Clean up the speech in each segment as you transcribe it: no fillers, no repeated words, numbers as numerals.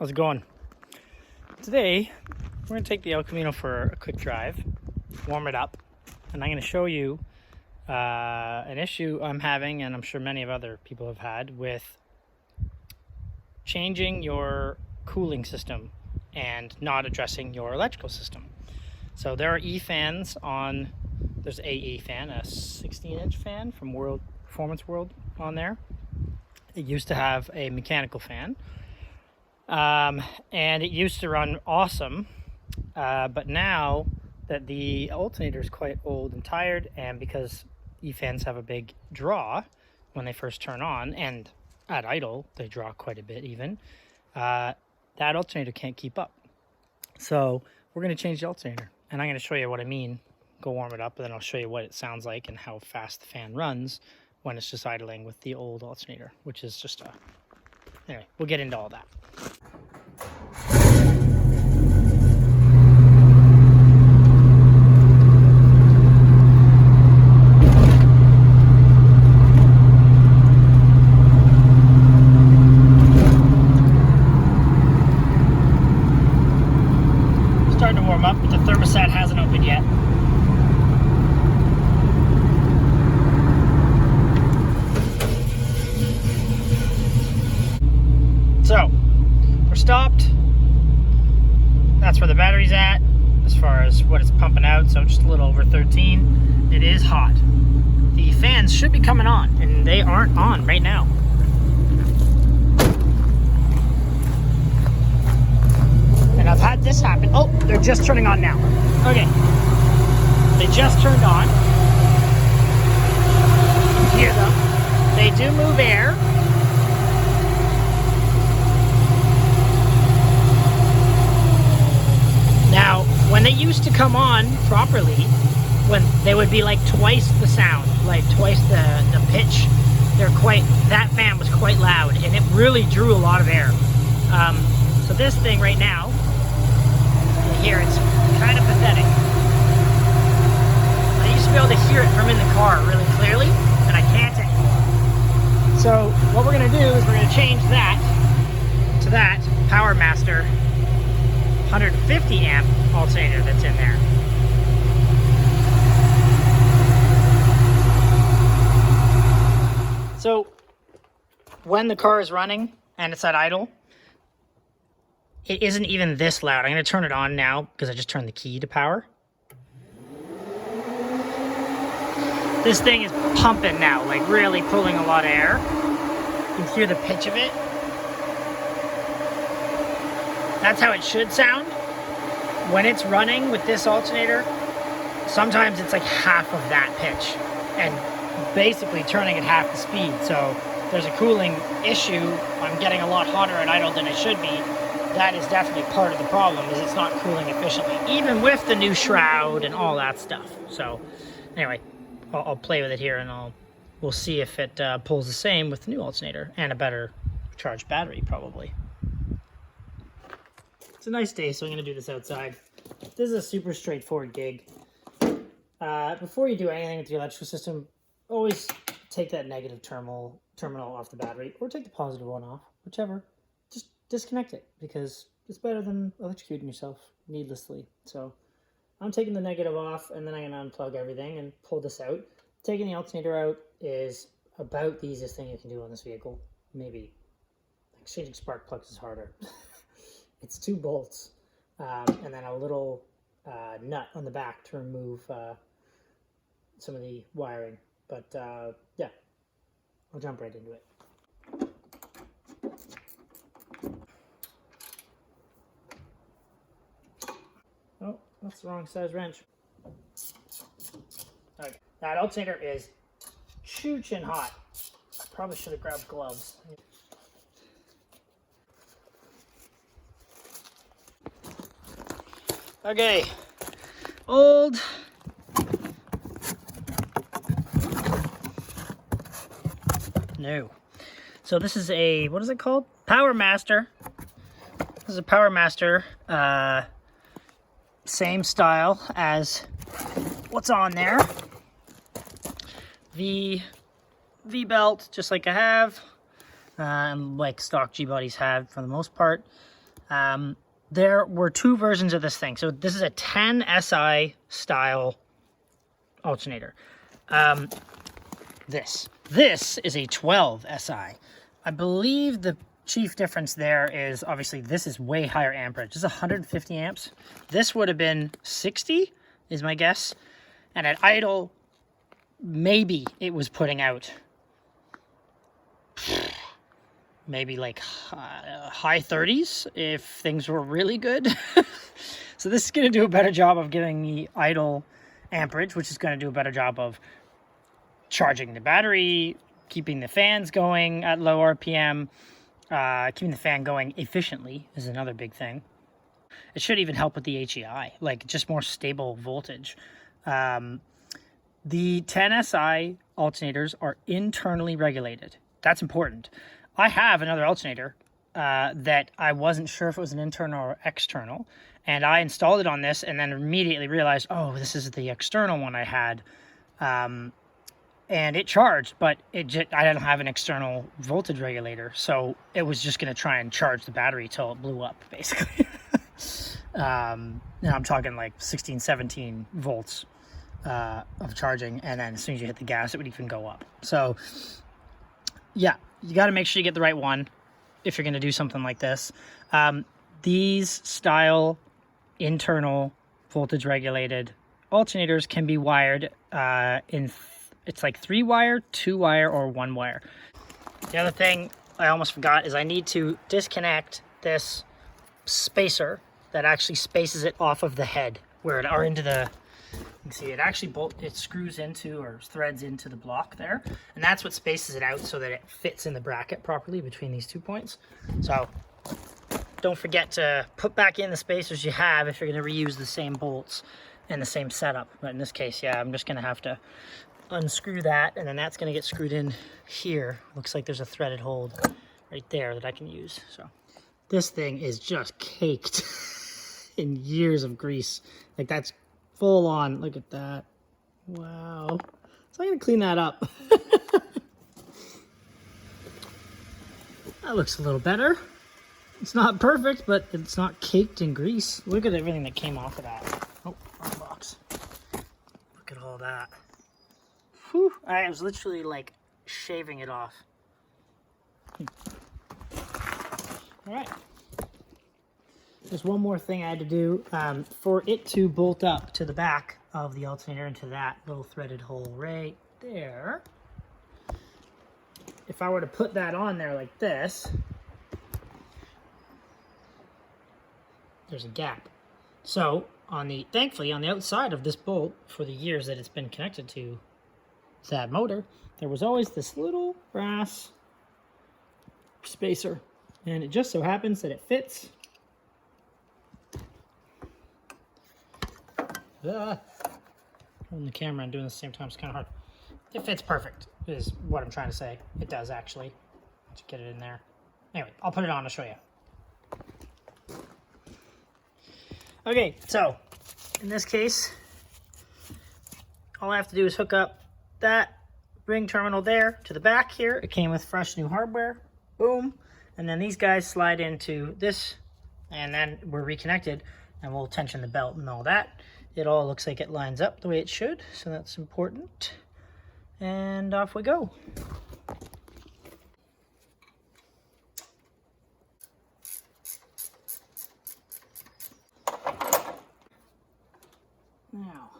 How's it going? Today, we're going to take the El Camino for a quick drive, warm it up, and I'm going to show you an issue I'm having, and I'm sure many of other people have had, with changing your cooling system and not addressing your electrical system. So there are E-fans on, there's a E-fan, a 16-inch fan from Performance World on there. It used to have a mechanical fan. And it used to run awesome, but now that the alternator is quite old and tired, and because E-fans have a big draw when they first turn on, and at idle they draw quite a bit even, that alternator can't keep up. So we're going to change the alternator, and I'm going to show you what I mean. Go warm it up, and then I'll show you what it sounds like and how fast the fan runs when it's just idling with the old alternator, which is just anyway, we'll get into all that. Starting to warm up, but the thermostat hasn't opened yet. So, we're stopped. That's where the battery's at, as far as what it's pumping out, so just a little over 13. It is hot. The fans should be coming on, and they aren't on right now. And I've had this happen. Oh, they're just turning on now. Okay. They just turned on. You can hear them. They do move air. Now, when they used to come on properly, when they would be like twice the sound, like twice the pitch, that fan was quite loud, and it really drew a lot of air. So this thing right now, you hear it's kind of pathetic. I used to be able to hear it from in the car really clearly, and I can't anymore. So what we're gonna do is we're gonna change that to that Powermaster 150 amp alternator that's in there. So when the car is running and it's at idle, it isn't even this loud. I'm going to turn it on now because I just turned the key to power. This thing is pumping now, like really pulling a lot of air. You can hear the pitch of it. That's how it should sound. When it's running with this alternator, sometimes it's like half of that pitch and basically turning at half the speed. So there's a cooling issue. I'm getting a lot hotter at idle than it should be. That is definitely part of the problem, is it's not cooling efficiently, even with the new shroud and all that stuff. So anyway, I'll play with it here, and we'll see if it pulls the same with the new alternator and a better charged battery probably. It's a nice day, so I'm going to do this outside. This is a super straightforward gig. Before you do anything with the electrical system, always take that negative terminal off the battery, or take the positive one off, whichever. Just disconnect it, because it's better than electrocuting yourself needlessly. So I'm taking the negative off, and then I'm going to unplug everything and pull this out. Taking the alternator out is about the easiest thing you can do on this vehicle. Maybe exchanging spark plugs is harder. It's 2 bolts and then a little nut on the back to remove some of the wiring. But yeah, I'll jump right into it. Oh, that's the wrong size wrench. Okay, that alternator is choo-chin hot. I probably should have grabbed gloves. Okay, old no. So this is a, what is it called? Powermaster. This is a Powermaster, same style as what's on there. The V-belt, just like I have, like stock G-bodies have for the most part. There were two versions of this thing. So this is a 10 SI style alternator. This is a 12 SI. I believe the chief difference there is obviously this is way higher amperage. This is 150 amps. This would have been 60 is my guess. And at idle, maybe it was putting out maybe like high 30s if things were really good. So this is going to do a better job of giving me idle amperage, which is going to do a better job of charging the battery, keeping the fans going at low RPM, keeping the fan going efficiently is another big thing. It should even help with the HEI, like just more stable voltage. The 10 SI alternators are internally regulated. That's important. I have another alternator that I wasn't sure if it was an internal or external, and I installed it on this and then immediately realized, oh, this is the external one I had. And it charged, but I didn't have an external voltage regulator, so it was just going to try and charge the battery till it blew up, basically. And I'm talking like 16, 17 volts of charging, and then as soon as you hit the gas, it would even go up. So, yeah, you got to make sure you get the right one if you're going to do something like this. These style internal voltage regulated alternators can be wired it's like 3-wire, 2-wire, or 1-wire. The other thing I almost forgot is I need to disconnect this spacer that actually spaces it off of the head, where it are into the, you can see it actually it screws into or threads into the block there, and that's what spaces it out so that it fits in the bracket properly between these 2 points. So don't forget to put back in the spacers you have if you're going to reuse the same bolts and the same setup. But in this case, yeah, I'm just going to have to unscrew that, and then that's going to get screwed in here. Looks like there's a threaded hole right there that I can use. So this thing is just caked in years of grease. Like, that's full on. Look at that. Wow. So I'm going to clean that up. That looks a little better. It's not perfect, but it's not caked in grease. Look at everything that came off of that. Oh, wrong box. Look at all that. Whew, I was literally like shaving it off. All right. There's one more thing I had to do for it to bolt up to the back of the alternator into that little threaded hole right there. If I were to put that on there like this, there's a gap. So thankfully on the outside of this bolt, for the years that it's been connected to that motor, there was always this little brass spacer, and it just so happens that it fits. Holding the camera and doing this at the same time is kind of hard. It fits perfect, is what I'm trying to say. It does actually. Let's get it in there. Anyway, I'll put it on to show you. Okay, so in this case, all I have to do is hook up that ring terminal there to the back here. It came with fresh new hardware. Boom. And then these guys slide into this, and then we're reconnected, and we'll tension the belt and all that. It all looks like it lines up the way it should, so that's important. And off we go. Now,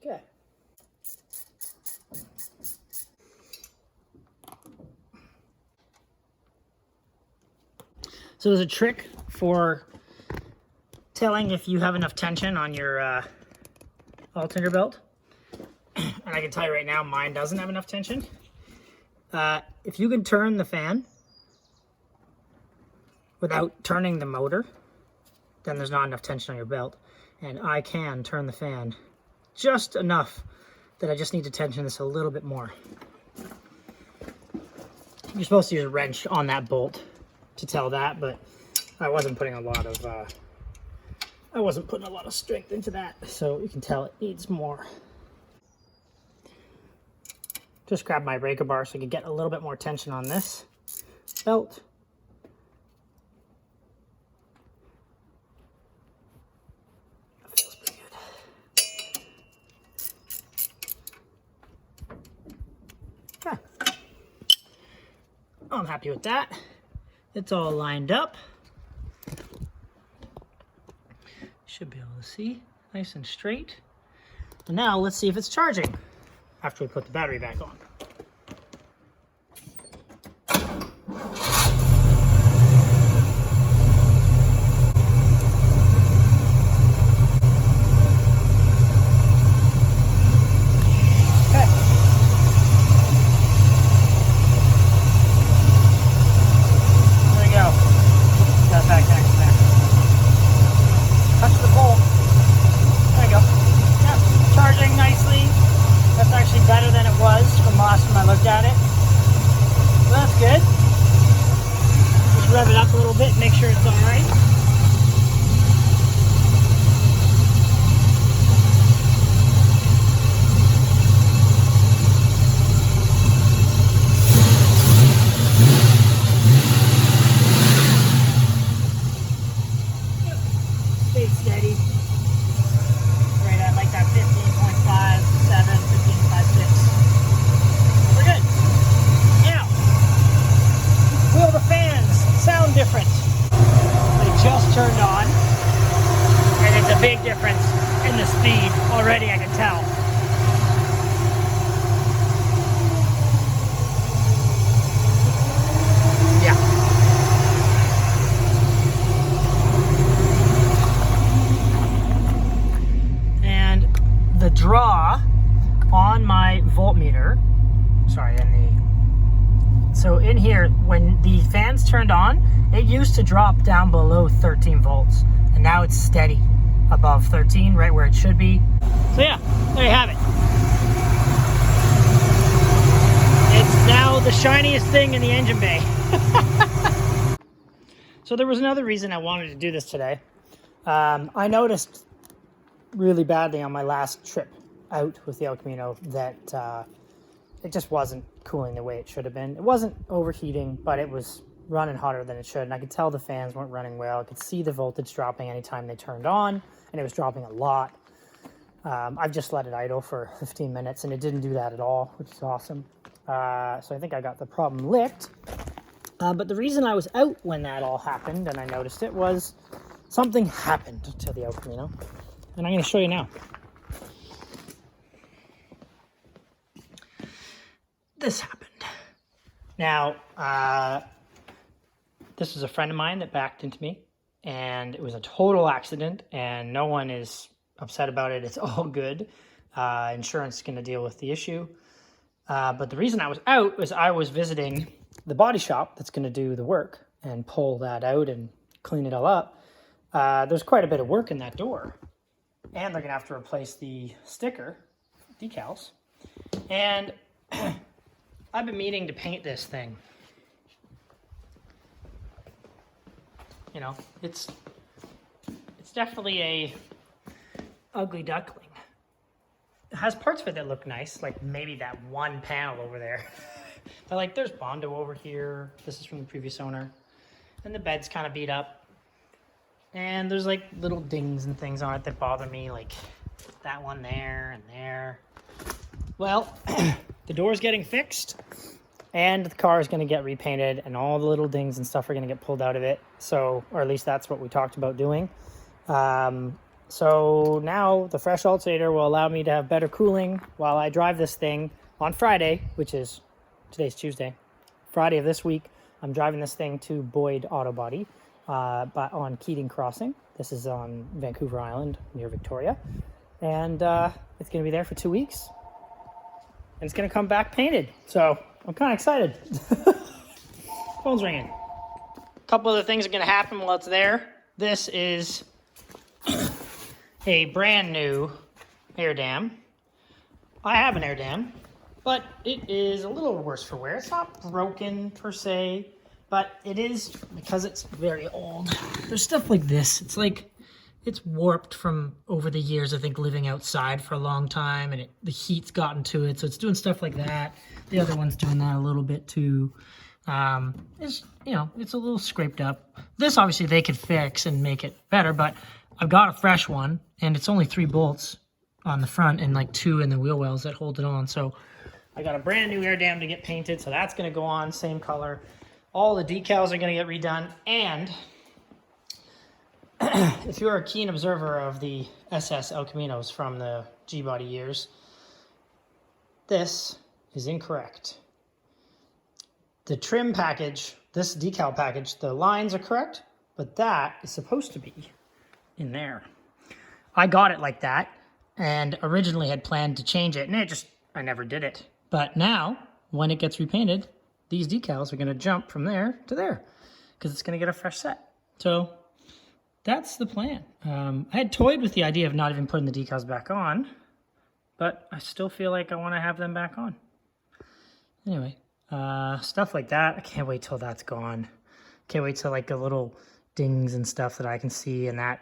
okay. So there's a trick for telling if you have enough tension on your alternator belt. And I can tell you right now, mine doesn't have enough tension. If you can turn the fan without turning the motor, then there's not enough tension on your belt. And I can turn the fan just enough that I just need to tension this a little bit more. You're supposed to use a wrench on that bolt to tell that, but I wasn't putting a lot of strength into that, so you can tell it needs more. just grab my breaker bar so I can get a little bit more tension on this belt. That feels pretty good. Okay. I'm happy with that. It's all lined up. Should be able to see nice and straight. And now let's see if it's charging after we put the battery back on. Better than it was from last time I looked at it. So that's good. Just rev it up a little bit, make sure it's all right. Stay steady. Right at like that 15.5, 7, 15.5, 6. We're good. Now, will the fans sound different? They just turned on, and it's a big difference in the speed. Already I can tell. Yeah. And the draw on my voltmeter, so in here, when the fans turned on, it used to drop down below 13 volts, and now it's steady above 13, right where it should be. So yeah, there you have it. It's now the shiniest thing in the engine bay. So there was another reason I wanted to do this today. I noticed really badly on my last trip out with the El Camino that it just wasn't cooling the way it should have been. It wasn't overheating, but it was running hotter than it should, and I could tell the fans weren't running well. I could see the voltage dropping anytime they turned on, and it was dropping a lot. I've just let it idle for 15 minutes, and it didn't do that at all, which is awesome. So I think I got the problem licked. But the reason I was out when that all happened, and I noticed it, was something happened to the El Camino, and I'm going to show you now. This happened. Now, this was a friend of mine that backed into me, and it was a total accident, and no one is upset about it. It's all good. Insurance is going to deal with the issue. But the reason I was out was I was visiting the body shop that's going to do the work and pull that out and clean it all up. There's quite a bit of work in that door, and they're going to have to replace the sticker decals. And I've been meaning to paint this thing. You know, it's definitely a ugly duckling. It has parts of it that look nice, like maybe that one panel over there. But like there's Bondo over here. This is from the previous owner. And the bed's kind of beat up. And there's like little dings and things on it that bother me, like that one there and there. Well, the door's getting fixed, and the car is going to get repainted, and all the little dings and stuff are going to get pulled out of it. So, or at least that's what we talked about doing. So now the fresh alternator will allow me to have better cooling while I drive this thing on Friday, which is, today's Tuesday, Friday of this week. I'm driving this thing to Boyd Auto Body on Keating Crossing. This is on Vancouver Island near Victoria. And it's going to be there for 2 weeks. And it's going to come back painted. So I'm kind of excited. Phone's ringing. A couple other things are going to happen while it's there. This is a brand new air dam. I have an air dam, but it is a little worse for wear. It's not broken per se, but it is, because it's very old. There's stuff like this. It's like, it's warped from over the years, I think, living outside for a long time, and the heat's gotten to it, so it's doing stuff like that. The other one's doing that a little bit too. It's, you know, it's a little scraped up. This, obviously, they could fix and make it better, but I've got a fresh one, and it's only 3 bolts on the front and like 2 in the wheel wells that hold it on. So I got a brand new air dam to get painted, so that's going to go on, same color. All the decals are going to get redone, and if you're a keen observer of the SS El Caminos from the G-Body years, this is incorrect. The trim package, this decal package, the lines are correct, but that is supposed to be in there. I got it like that, and originally had planned to change it, and I never did it. But now, when it gets repainted, these decals are going to jump from there to there, because it's going to get a fresh set. So that's the plan. I had toyed with the idea of not even putting the decals back on, but I still feel like I want to have them back on. Anyway, stuff like that. I can't wait till that's gone. Can't wait till like the little dings and stuff that I can see, and that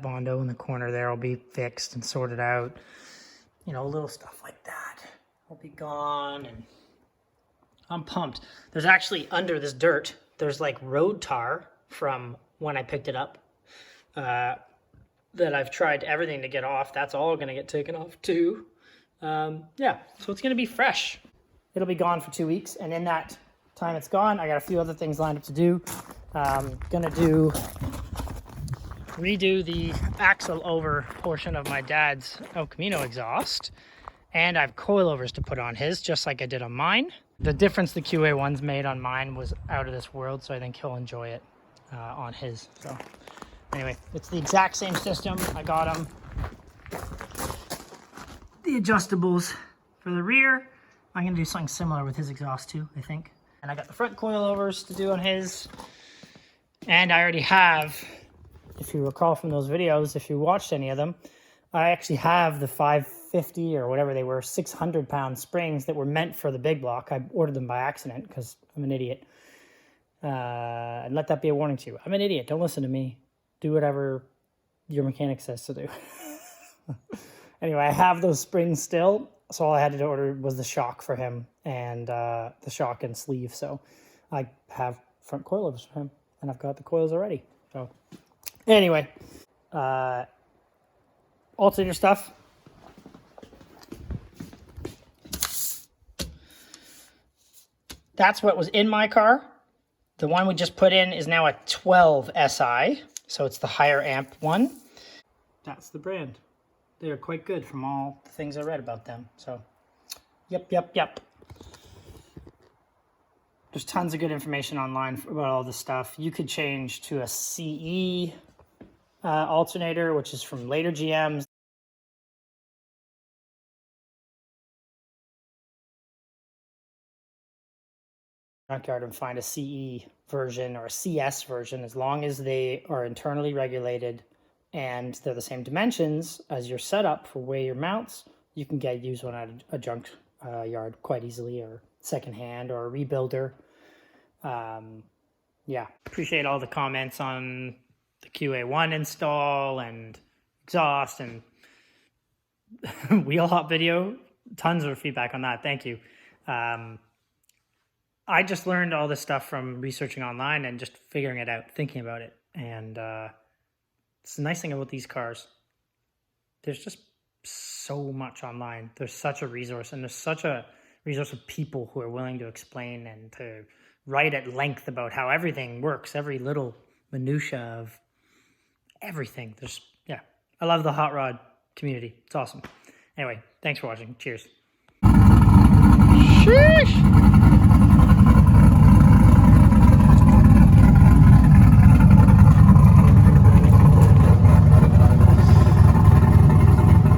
Bondo in the corner there will be fixed and sorted out. You know, little stuff like that will be gone, and I'm pumped. There's actually, under this dirt, there's like road tar from when I picked it up that I've tried everything to get off. That's all going to get taken off too. Yeah, so it's going to be fresh. It'll be gone for 2 weeks, and in that time it's gone, I got a few other things lined up to do. Gonna redo the axle over portion of my dad's El Camino exhaust, and I have coilovers to put on his, just like I did on mine. The difference the QA1's made on mine was out of this world, so I think he'll enjoy it on his. So anyway, it's the exact same system. I got him the adjustables for the rear. I'm going to do something similar with his exhaust too, I think. And I got the front coilovers to do on his. And I already have, if you recall from those videos, if you watched any of them, I actually have the 550 or whatever they were, 600-pound springs that were meant for the big block. I ordered them by accident because I'm an idiot. And let that be a warning to you. I'm an idiot. Don't listen to me. Do whatever your mechanic says to do. Anyway, I have those springs still. So all I had to order was the shock for him and the shock and sleeve. So I have front coilovers for him, and I've got the coils already. So anyway, alternator stuff. That's what was in my car. The one we just put in is now a 12 SI, so it's the higher amp one. That's the brand. They're quite good from all the things I read about them. So, yep. There's tons of good information online about all this stuff. You could change to a CE alternator, which is from later GMs. Junkyard and find a CE version or a CS version, as long as they are internally regulated and they're the same dimensions as your setup for where your mounts, you can use one at a junk yard quite easily, or secondhand, or a rebuilder. Yeah, appreciate all the comments on the QA1 install and exhaust and wheel hop video. Tons of feedback on that. Thank you. I just learned all this stuff from researching online and just figuring it out, thinking about it. And it's the nice thing about these cars. There's just so much online. There's such a resource, and there's such a resource of people who are willing to explain and to write at length about how everything works, every little minutia of everything. Yeah, I love the hot rod community. It's awesome. Anyway, thanks for watching. Cheers. Sheesh.